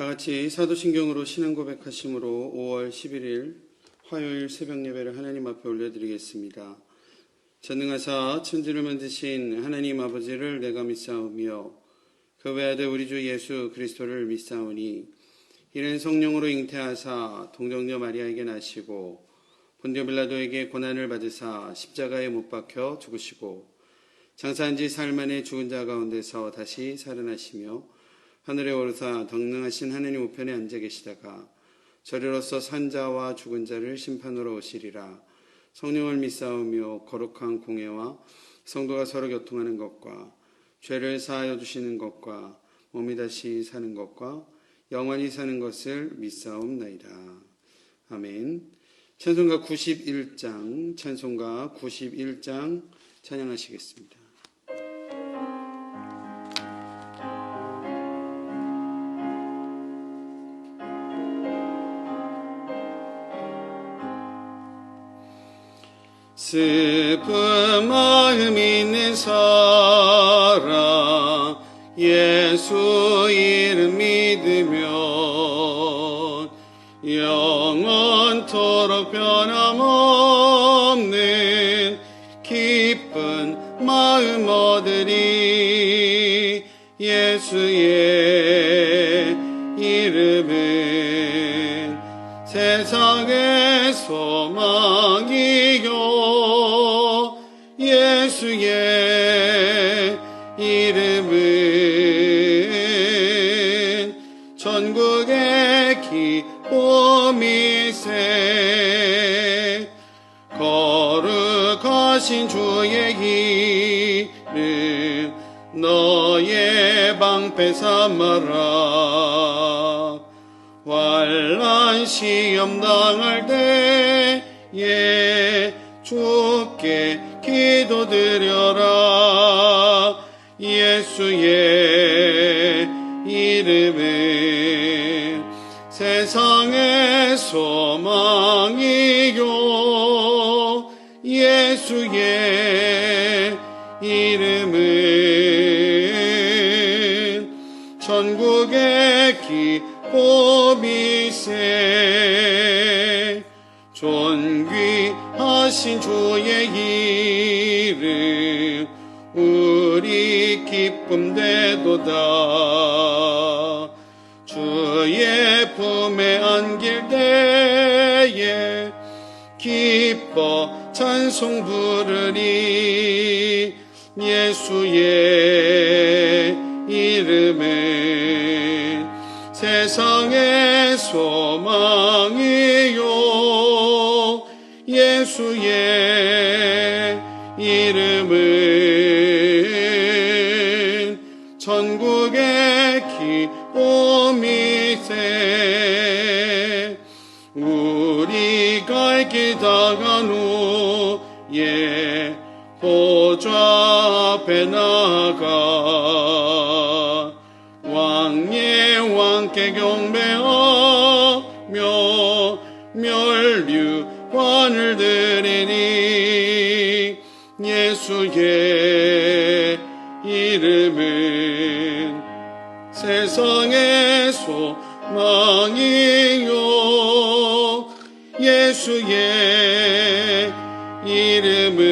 다 같이 사도신경으로 신앙 고백하심으로 5월 11일 화요일 새벽 예배를 하나님 앞에 올려드리겠습니다. 전능하사 천지를 만드신 하나님 아버지를 내가 믿사오며 그 외아들 우리 주 예수 그리스도를 믿사오니 이는 성령으로 잉태하사 동정녀 마리아에게 나시고 본디오 빌라도에게 고난을 받으사 십자가에 못 박혀 죽으시고 장사한 지 사흘 만에 죽은 자 가운데서 다시 살아나시며 하늘에 오르사 덕능하신 하나님 우편에 앉아 계시다가 저리로서 산 자와 죽은 자를 심판하러 오시리라. 성령을 믿사오며 거룩한 공회와 성도가 서로 교통하는 것과 죄를 사하여 주시는 것과 몸이 다시 사는 것과 영원히 사는 것을 믿사옵나이다. 아멘. 찬송가 91장 찬양하시겠습니다. 슬픈 마음 있는 사람 예수 이름 믿으면 영원토록 변함없는 기쁜 마음 얻으리. 예수의 이름은 세상의 소망이요 예수의 이름은 전국의 기쁨이세. 거룩하신 주의 이름 너의 방패 삼아라. 환난 시험 당할 때에 주께 기도드려라. 예수의 이름은 세상의 소망이요 예수의 이름은 전국의 기쁨이세. 존귀하신 주의 이름 우리 기쁨 되도다. 주의 품에 안길 때에 기뻐 찬송 부르리. 예수의 이름은 세상의 소망이요 예수의 이름은 전국의 기쁨이세. 우리 갈 길 다간 후에 보좌 앞에 나가 왕의 왕께 경배하며 멸류관을 드리니. 예수의 이름은 세상의 소망이요 예수의 이름은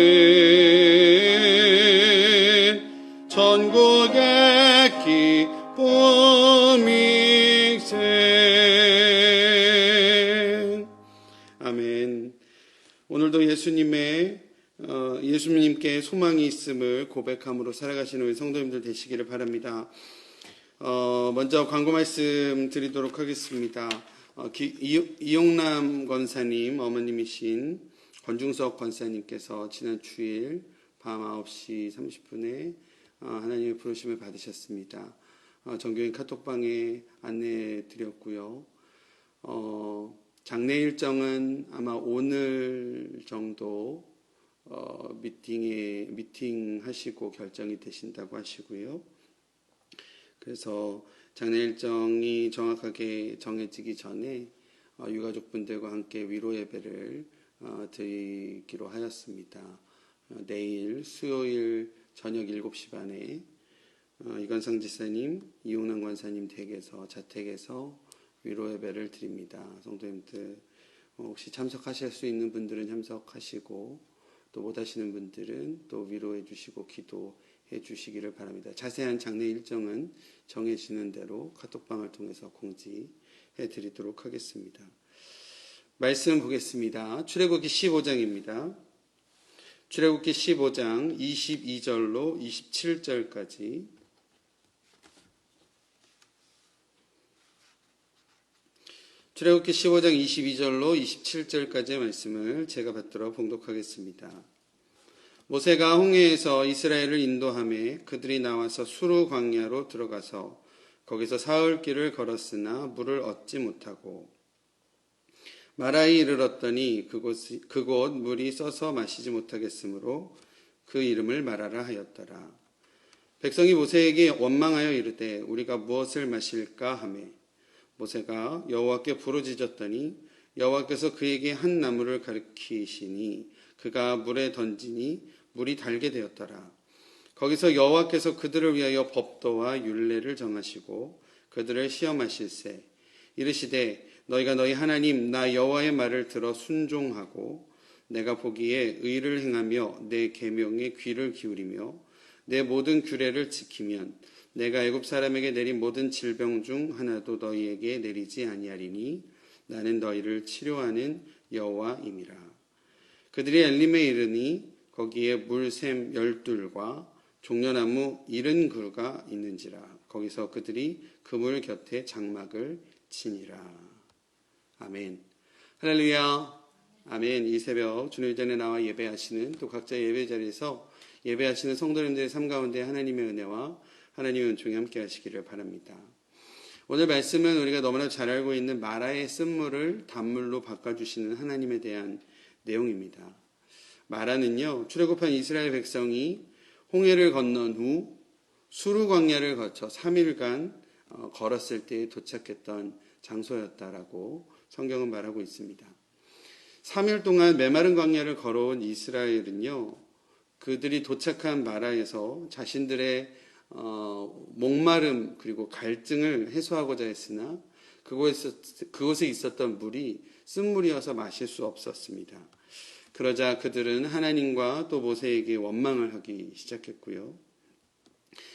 전국의 기쁨이세. 아멘. 오늘도 예수님께 소망이 있음을 고백함으로 살아가시는 우리 성도님들 되시기를 바랍니다. 먼저 광고 말씀 드리도록 하겠습니다. 이용남 권사님 어머님이신 권중석 권사님께서 지난 주일 밤 9시 30분에 하나님의 부르심을 받으셨습니다. 정교인 카톡방에 안내해 드렸고요. 장례 일정은 아마 오늘 정도 미팅하시고 결정이 되신다고 하시고요. 그래서 장례 일정이 정확하게 정해지기 전에 유가족분들과 함께 위로 예배를 드리기로 하였습니다. 내일 수요일 저녁 7시 반에 이건상 지사님, 이용남 권사님 댁에서 자택에서 위로 예배를 드립니다. 성도님들 혹시 참석하실 수 있는 분들은 참석하시고 또 못하시는 분들은 또 위로해 주시고 기도해 주시기를 바랍니다. 자세한 장례 일정은 정해지는 대로 카톡방을 통해서 공지해 드리도록 하겠습니다. 말씀 보겠습니다. 출애굽기 15장입니다. 출애굽기 15장 22절로 27절까지 출애굽기 15장 22절로 27절까지의 말씀을 제가 받들어 봉독하겠습니다. 모세가 홍해에서 이스라엘을 인도하며 그들이 나와서 수르 광야로 들어가서 거기서 사흘 길을 걸었으나 물을 얻지 못하고 마라에 이르렀더니 그곳 물이 써서 마시지 못하겠으므로 그 이름을 마라라 하였더라. 백성이 모세에게 원망하여 이르되 우리가 무엇을 마실까 하매 모세가 여호와께 부르짖었더니 여호와께서 그에게 한 나무를 가리키시니 그가 물에 던지니 물이 달게 되었더라. 거기서 여호와께서 그들을 위하여 법도와 율례를 정하시고 그들을 시험하실세 이르시되 너희가 너희 하나님 나 여호와의 말을 들어 순종하고 내가 보기에 의를 행하며 내 계명에 귀를 기울이며 내 모든 규례를 지키면 내가 애굽 사람에게 내린 모든 질병 중 하나도 너희에게 내리지 아니하리니 나는 너희를 치료하는 여호와임이라. 그들이 엘림에 이르니 거기에 물샘 12과 종려나무 70그루가 있는지라. 거기서 그들이 그물 곁에 장막을 치니라. 아멘. 할렐루야. 아멘. 이 새벽 주님 전에 나와 예배하시는 또 각자 예배 자리에서 예배하시는 성도님들의 삶 가운데 하나님의 은혜와 하나님의 은총이 함께 하시기를 바랍니다. 오늘 말씀은 우리가 너무나 잘 알고 있는 마라의 쓴물을 단물로 바꿔주시는 하나님에 대한 내용입니다. 마라는요, 출애굽한 이스라엘 백성이 홍해를 건넌 후 수르 광야를 거쳐 3일간 걸었을 때 도착했던 장소였다라고 성경은 말하고 있습니다. 3일 동안 메마른 광야를 걸어온 이스라엘은요, 그들이 도착한 마라에서 자신들의 목마름 그리고 갈증을 해소하고자 했으나 그곳에 있었던 물이 쓴물이어서 마실 수 없었습니다. 그러자 그들은 하나님과 또 모세에게 원망을 하기 시작했고요.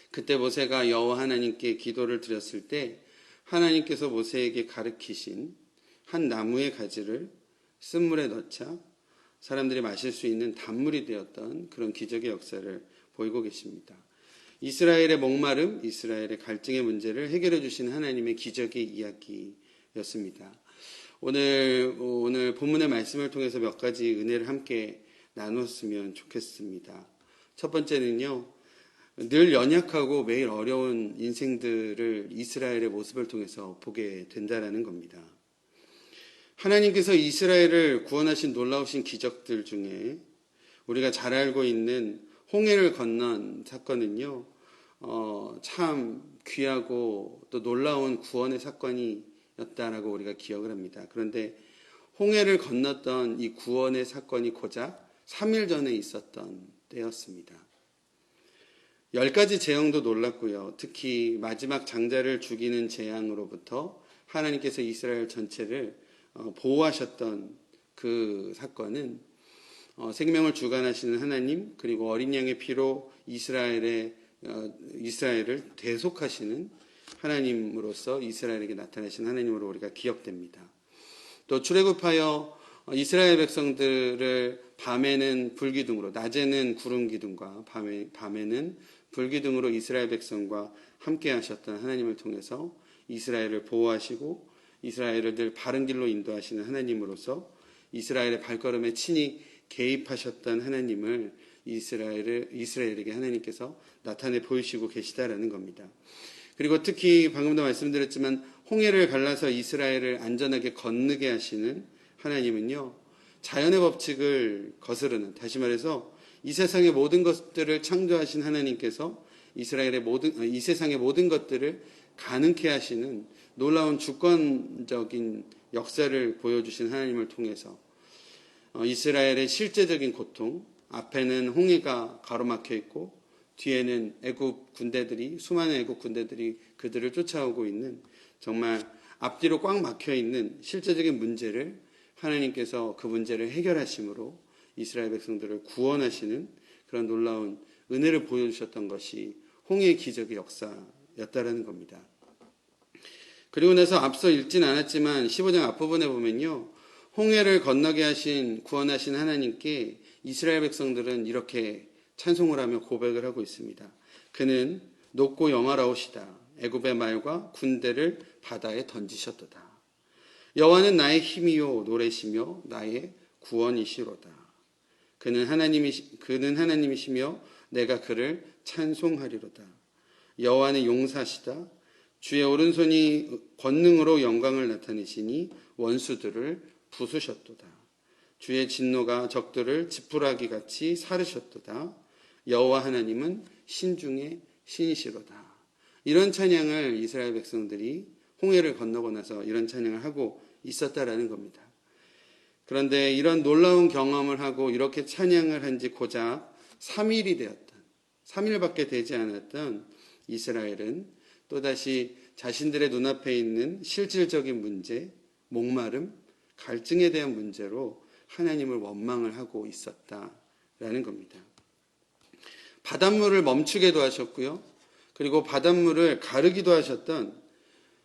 그때 모세가 여호와 하나님께 기도를 드렸을 때 하나님께서 모세에게 가르치신 한 나무의 가지를 쓴물에 넣자 사람들이 마실 수 있는 단물이 되었던 그런 기적의 역사를 보이고 계십니다. 이스라엘의 목마름, 이스라엘의 갈증의 문제를 해결해 주신 하나님의 기적의 이야기였습니다. 오늘 본문의 말씀을 통해서 몇 가지 은혜를 함께 나눴으면 좋겠습니다. 첫 번째는요, 늘 연약하고 매일 어려운 인생들을 이스라엘의 모습을 통해서 보게 된다는 겁니다. 하나님께서 이스라엘을 구원하신 놀라우신 기적들 중에 우리가 잘 알고 있는 홍해를 건넌 사건은요, 참 귀하고 또 놀라운 구원의 사건이었다라고 우리가 기억을 합니다. 그런데 홍해를 건넜던 이 구원의 사건이 고작 3일 전에 있었던 때였습니다. 10가지 재앙도 놀랐고요. 특히 마지막 장자를 죽이는 재앙으로부터 하나님께서 이스라엘 전체를 보호하셨던 그 사건은 생명을 주관하시는 하나님 그리고 어린 양의 피로 이스라엘을 대속하시는 하나님으로서 이스라엘에게 나타나신 하나님으로 우리가 기억됩니다. 또 출애굽하여 이스라엘 백성들을 밤에는 불기둥으로 낮에는 구름기둥과 밤에는 불기둥으로 이스라엘 백성과 함께 하셨던 하나님을 통해서 이스라엘을 보호하시고 이스라엘을 늘 바른 길로 인도하시는 하나님으로서 이스라엘의 발걸음에 친히 개입하셨던 하나님을 이스라엘에게 하나님께서 나타내 보이시고 계시다라는 겁니다. 그리고 특히 방금도 말씀드렸지만 홍해를 갈라서 이스라엘을 안전하게 건너게 하시는 하나님은요, 자연의 법칙을 거스르는, 다시 말해서 이 세상의 모든 것들을 창조하신 하나님께서 이 세상의 모든 것들을 가능케 하시는 놀라운 주권적인 역사를 보여주신 하나님을 통해서 이스라엘의 실제적인 고통, 앞에는 홍해가 가로막혀 있고 뒤에는 수많은 애굽 군대들이 그들을 쫓아오고 있는, 정말 앞뒤로 꽉 막혀 있는 실제적인 문제를 하나님께서 그 문제를 해결하심으로 이스라엘 백성들을 구원하시는 그런 놀라운 은혜를 보여주셨던 것이 홍해의 기적의 역사였다라는 겁니다. 그리고 나서 앞서 읽진 않았지만 15장 앞부분에 보면요, 홍해를 건너게 구원하신 하나님께 이스라엘 백성들은 이렇게 찬송을 하며 고백을 하고 있습니다. 그는 높고 영화로우시다. 애굽의 말과 군대를 바다에 던지셨도다. 여호와는 나의 힘이요 노래시며 나의 구원이시로다. 그는 하나님이시며 내가 그를 찬송하리로다. 여호와는 용사시다. 주의 오른손이 권능으로 영광을 나타내시니 원수들을 부수셨도다. 주의 진노가 적들을 지푸라기 같이 사르셨도다. 여호와 하나님은 신중의 신이시로다. 이런 찬양을 이스라엘 백성들이 홍해를 건너고 나서 이런 찬양을 하고 있었다라는 겁니다. 그런데 이런 놀라운 경험을 하고 이렇게 찬양을 한 지 고작 3일밖에 되지 않았던 이스라엘은 또다시 자신들의 눈앞에 있는 실질적인 문제, 목마름, 갈증에 대한 문제로 하나님을 원망을 하고 있었다라는 겁니다. 바닷물을 멈추게도 하셨고요. 그리고 바닷물을 가르기도 하셨던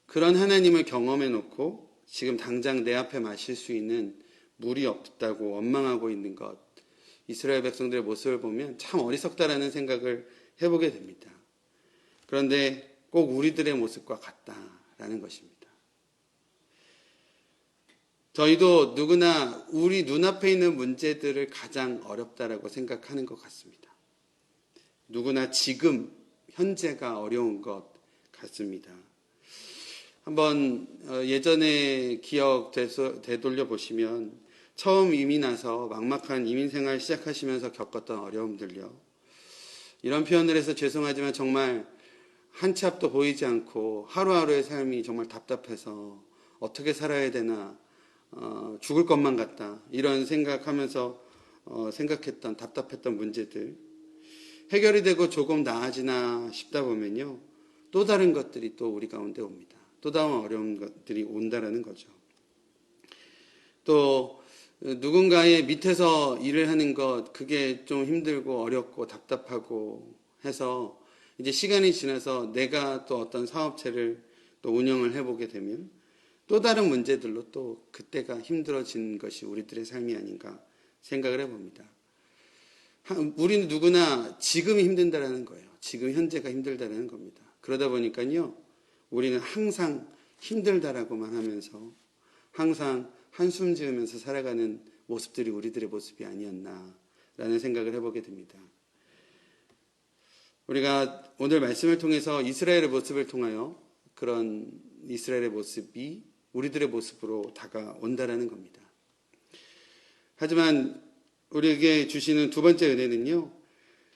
그런 하나님을 경험해 놓고 지금 당장 내 앞에 마실 수 있는 물이 없다고 원망하고 있는 것, 이스라엘 백성들의 모습을 보면 참 어리석다라는 생각을 해보게 됩니다. 그런데 꼭 우리들의 모습과 같다라는 것입니다. 저희도 누구나 우리 눈앞에 있는 문제들을 가장 어렵다라고 생각하는 것 같습니다. 누구나 지금 현재가 어려운 것 같습니다. 한번 예전에 기억 되돌려 보시면 처음 이민 와서 막막한 이민 생활 시작하시면서 겪었던 어려움들요. 이런 표현을 해서 죄송하지만 정말 한 치 앞도 보이지 않고 하루하루의 삶이 정말 답답해서 어떻게 살아야 되나, 죽을 것만 같다, 이런 생각하면서 생각했던 답답했던 문제들 해결이 되고 조금 나아지나 싶다 보면요, 또 다른 것들이 또 우리 가운데 옵니다. 또 다른 어려운 것들이 온다라는 거죠. 또 누군가의 밑에서 일을 하는 것, 그게 좀 힘들고 어렵고 답답하고 해서 이제 시간이 지나서 내가 또 어떤 사업체를 또 운영을 해보게 되면 또 다른 문제들로 또 그때가 힘들어진 것이 우리들의 삶이 아닌가 생각을 해봅니다. 우리는 누구나 지금이 힘든다라는 거예요. 지금 현재가 힘들다라는 겁니다. 그러다 보니까요, 우리는 항상 힘들다라고만 하면서 항상 한숨 지으면서 살아가는 모습들이 우리들의 모습이 아니었나라는 생각을 해보게 됩니다. 우리가 오늘 말씀을 통해서 이스라엘의 모습을 통하여 그런 이스라엘의 모습이 우리들의 모습으로 다가온다라는 겁니다. 하지만 우리에게 주시는 두 번째 은혜는요,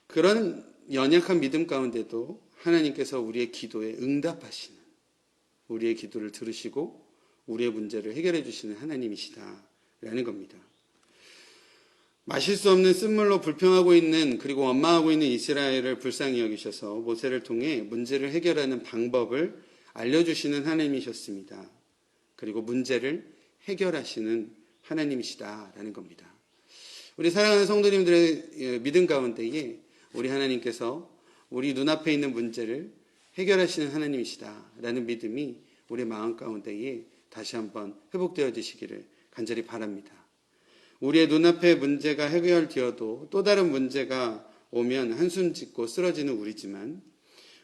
그런 연약한 믿음 가운데도 하나님께서 우리의 기도에 응답하시는, 우리의 기도를 들으시고 우리의 문제를 해결해 주시는 하나님이시다라는 겁니다. 마실 수 없는 쓴물로 불평하고 있는, 그리고 원망하고 있는 이스라엘을 불쌍히 여기셔서 모세를 통해 문제를 해결하는 방법을 알려주시는 하나님이셨습니다. 그리고 문제를 해결하시는 하나님이시다라는 겁니다. 우리 사랑하는 성도님들의 믿음 가운데에 우리 하나님께서 우리 눈앞에 있는 문제를 해결하시는 하나님이시다라는 믿음이 우리 마음 가운데에 다시 한번 회복되어지시기를 간절히 바랍니다. 우리의 눈앞에 문제가 해결되어도 또 다른 문제가 오면 한숨 짓고 쓰러지는 우리지만,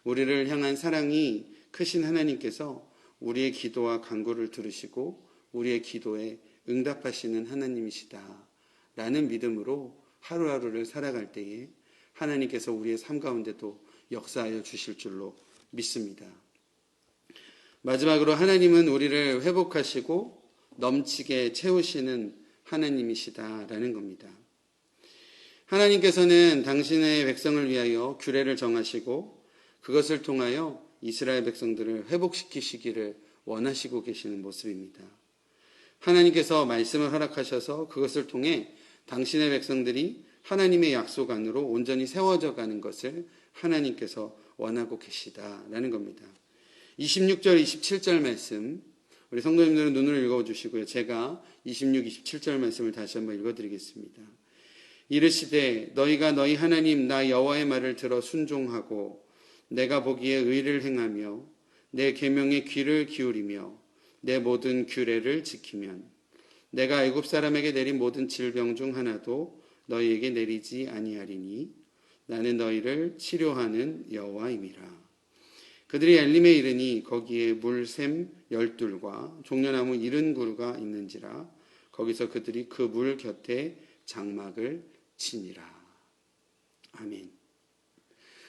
우리를 향한 사랑이 크신 하나님께서 우리의 기도와 간구를 들으시고 우리의 기도에 응답하시는 하나님이시다라는 믿음으로 하루하루를 살아갈 때에 하나님께서 우리의 삶 가운데도 역사하여 주실 줄로 믿습니다. 마지막으로 하나님은 우리를 회복하시고 넘치게 채우시는 하나님이시다라는 겁니다. 하나님께서는 당신의 백성을 위하여 규례를 정하시고 그것을 통하여 이스라엘 백성들을 회복시키시기를 원하시고 계시는 모습입니다. 하나님께서 말씀을 허락하셔서 그것을 통해 당신의 백성들이 하나님의 약속 안으로 온전히 세워져 가는 것을 하나님께서 원하고 계시다라는 겁니다. 26절, 27절 말씀 우리 성도님들은 눈으로 읽어주시고요. 제가 26, 27절 말씀을 다시 한번 읽어드리겠습니다. 이르시되 너희가 너희 하나님 나 여호와의 말을 들어 순종하고 내가 보기에 의를 행하며 내 계명에 귀를 기울이며 내 모든 규례를 지키면 내가 애굽 사람에게 내린 모든 질병 중 하나도 너희에게 내리지 아니하리니 나는 너희를 치료하는 여호와임이라. 그들이 엘림에 이르니 거기에 물샘 12과 종려나무 70그루가 있는지라. 거기서 그들이 그 물 곁에 장막을 치니라. 아멘.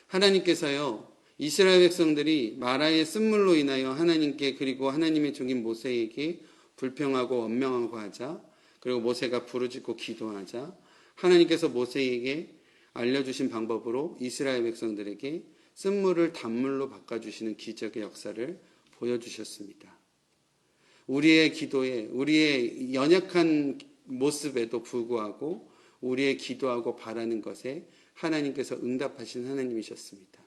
하나님께서요, 이스라엘 백성들이 마라의 쓴물로 인하여 하나님께 그리고 하나님의 종인 모세에게 불평하고 원망하고 하자, 그리고 모세가 부르짖고 기도하자 하나님께서 모세에게 알려주신 방법으로 이스라엘 백성들에게 쓴물을 단물로 바꿔주시는 기적의 역사를 보여주셨습니다. 우리의 기도에, 우리의 연약한 모습에도 불구하고 우리의 기도하고 바라는 것에 하나님께서 응답하신 하나님이셨습니다.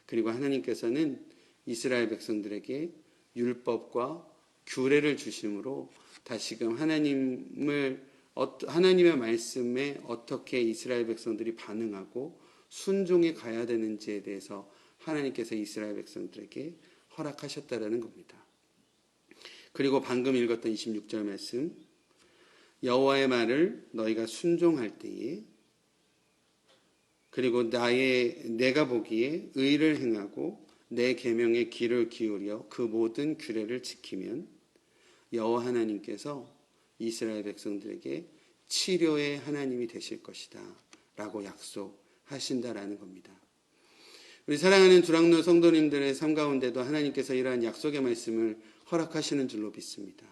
그리고 하나님께서는 이스라엘 백성들에게 율법과 규례를 주심으로 다시금 하나님의 말씀에 어떻게 이스라엘 백성들이 반응하고 순종해 가야 되는지에 대해서 하나님께서 이스라엘 백성들에게 허락하셨다라는 겁니다. 그리고 방금 읽었던 26절 말씀, 여호와의 말을 너희가 순종할 때에 그리고 내가 보기에 의를 행하고 내 계명에 귀를 기울여 그 모든 규례를 지키면 여호와 하나님께서 이스라엘 백성들에게 치료의 하나님이 되실 것이다 라고 약속하신다라는 겁니다. 우리 사랑하는 두랑노 성도님들의 삶 가운데도 하나님께서 이러한 약속의 말씀을 허락하시는 줄로 믿습니다.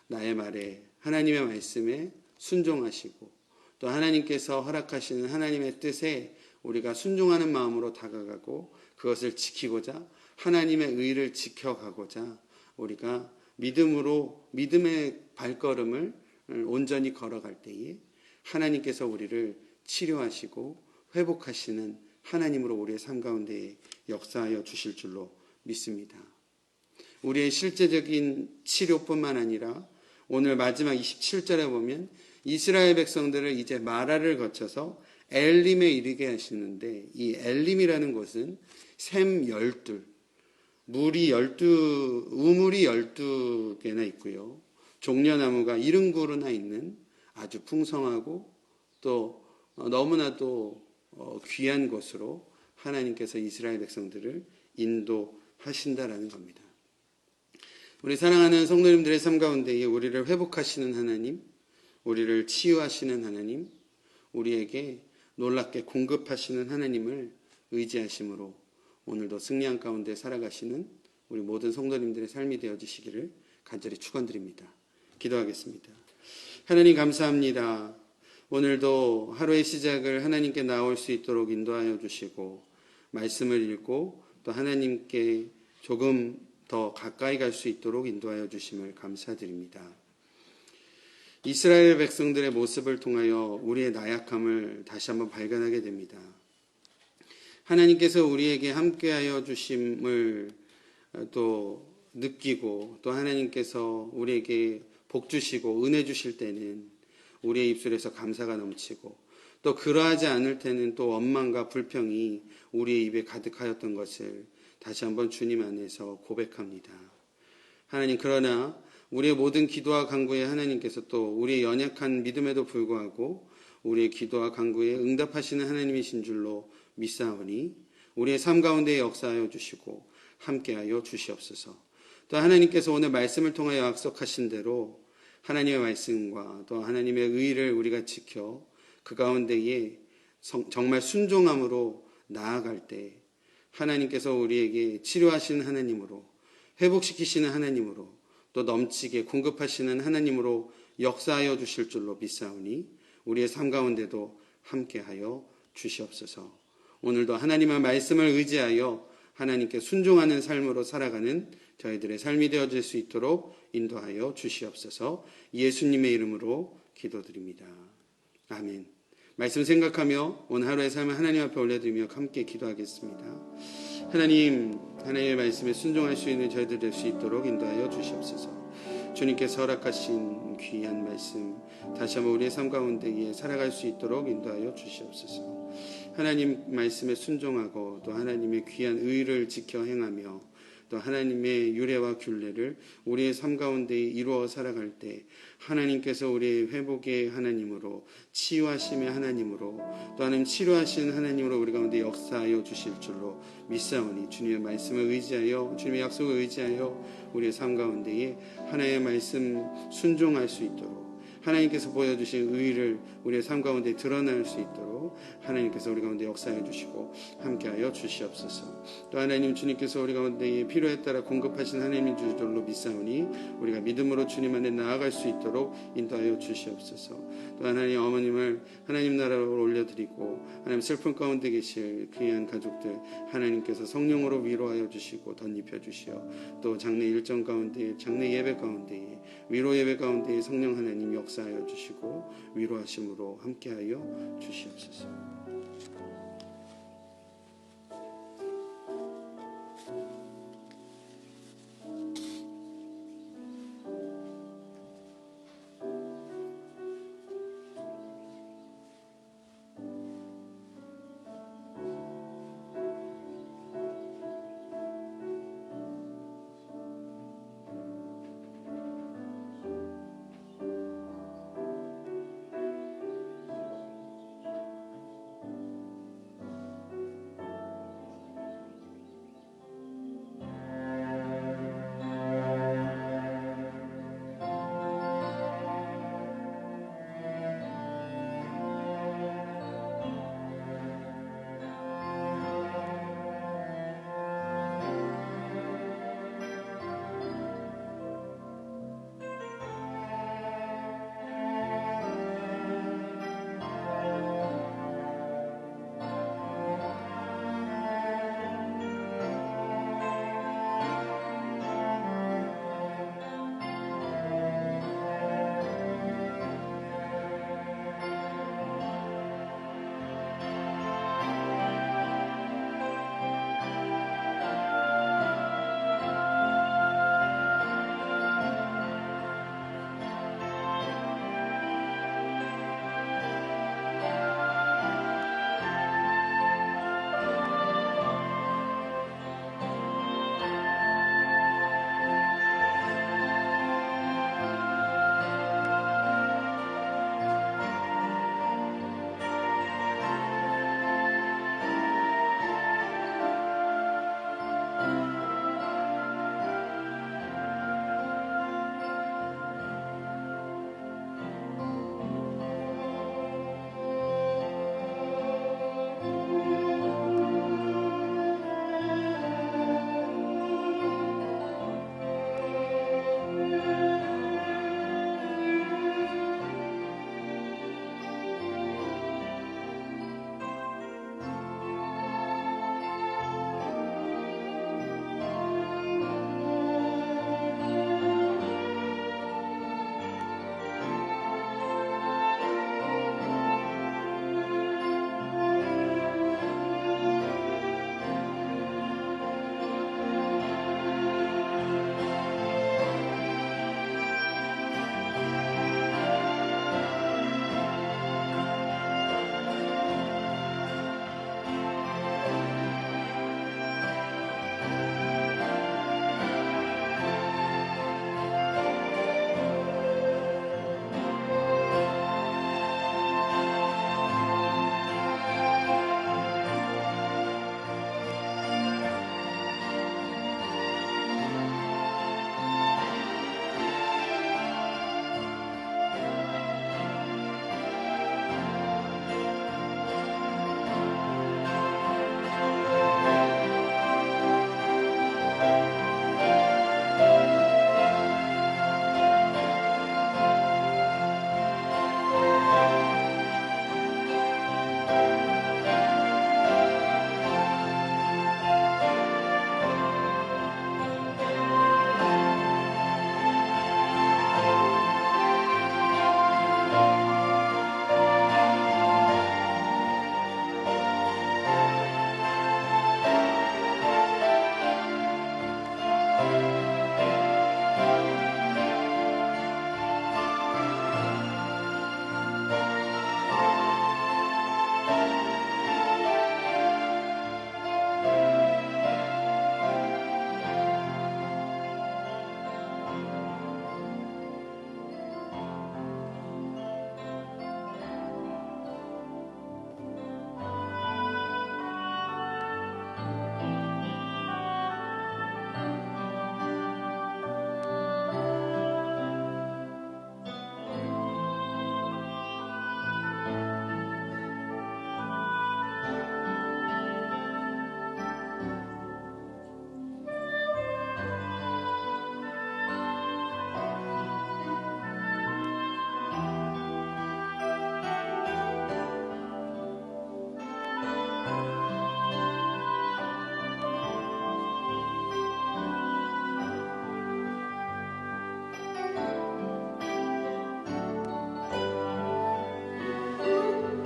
나의 말에, 하나님의 말씀에 순종하시고 또 하나님께서 허락하시는 하나님의 뜻에 우리가 순종하는 마음으로 다가가고 그것을 지키고자 하나님의 의를 지켜가고자 우리가 믿음의 발걸음을 온전히 걸어갈 때에 하나님께서 우리를 치료하시고 회복하시는 하나님으로 우리의 삶 가운데 역사하여 주실 줄로 믿습니다. 우리의 실제적인 치료뿐만 아니라 오늘 마지막 27절에 보면 이스라엘 백성들을 이제 마라를 거쳐서 엘림에 이르게 하시는데 이 엘림이라는 곳은 샘 12, 우물이 12개나 있고요. 종려나무가 70그루나 있는 아주 풍성하고 또 너무나도 귀한 곳으로 하나님께서 이스라엘 백성들을 인도하신다라는 겁니다. 우리 사랑하는 성도님들의 삶 가운데에 우리를 회복하시는 하나님, 우리를 치유하시는 하나님, 우리에게 놀랍게 공급하시는 하나님을 의지하심으로 오늘도 승리한 가운데 살아가시는 우리 모든 성도님들의 삶이 되어주시기를 간절히 축원드립니다. 기도하겠습니다. 하나님 감사합니다. 오늘도 하루의 시작을 하나님께 나올 수 있도록 인도하여 주시고 말씀을 읽고 또 하나님께 조금 더 가까이 갈 수 있도록 인도하여 주심을 감사드립니다. 이스라엘 백성들의 모습을 통하여 우리의 나약함을 다시 한번 발견하게 됩니다. 하나님께서 우리에게 함께하여 주심을 또 느끼고 또 하나님께서 우리에게 복 주시고 은혜 주실 때는 우리의 입술에서 감사가 넘치고 또 그러하지 않을 때는 또 원망과 불평이 우리의 입에 가득하였던 것을 다시 한번 주님 안에서 고백합니다. 하나님, 그러나 우리의 모든 기도와 간구에 하나님께서 또 우리의 연약한 믿음에도 불구하고 우리의 기도와 간구에 응답하시는 하나님이신 줄로 믿사오니 우리의 삶 가운데 역사하여 주시고 함께하여 주시옵소서. 또 하나님께서 오늘 말씀을 통하여 약속하신 대로 하나님의 말씀과 또 하나님의 의를 우리가 지켜 그 가운데에 정말 순종함으로 나아갈 때 하나님께서 우리에게 치료하시는 하나님으로 회복시키시는 하나님으로 또 넘치게 공급하시는 하나님으로 역사하여 주실 줄로 믿사오니 우리의 삶 가운데도 함께하여 주시옵소서. 오늘도 하나님의 말씀을 의지하여 하나님께 순종하는 삶으로 살아가는 저희들의 삶이 되어질 수 있도록 인도하여 주시옵소서. 예수님의 이름으로 기도드립니다. 아멘. 말씀 생각하며 오늘 하루의 삶을 하나님 앞에 올려드리며 함께 기도하겠습니다. 하나님의 말씀에 순종할 수 있는 저희들 될 수 있도록 인도하여 주시옵소서. 주님께서 허락하신 귀한 말씀 다시 한번 우리의 삶 가운데에 살아갈 수 있도록 인도하여 주시옵소서. 하나님 말씀에 순종하고 또 하나님의 귀한 의를 지켜 행하며 또 하나님의 유례와 균례를 우리의 삶 가운데 이루어 살아갈 때 하나님께서 우리의 회복의 하나님으로 치유하심의 하나님으로 또 하나님 치료하시는 하나님으로 우리 가운데 역사하여 주실 줄로 믿사오니 주님의 말씀을 의지하여 주님의 약속을 의지하여 우리의 삶 가운데에 하나님의 말씀 순종할 수 있도록 하나님께서 보여주신 의를 우리의 삶 가운데 드러날 수 있도록 하나님께서 우리 가운데 역사해 주시고 함께하여 주시옵소서. 또 하나님 주님께서 우리 가운데 필요에 따라 공급하신 하나님인 줄로 믿사오니 우리가 믿음으로 주님 안에 나아갈 수 있도록 인도하여 주시옵소서. 또 하나님 어머님을 하나님 나라로 올려드리고 하나님 슬픔 가운데 계실 귀한 가족들 하나님께서 성령으로 위로하여 주시고 덧입혀 주시어 또 장례 일정 가운데 장례 예배 가운데 위로 예배 가운데 성령 하나님 역사하여 주시고 위로하심으로 함께하여 주시옵소서.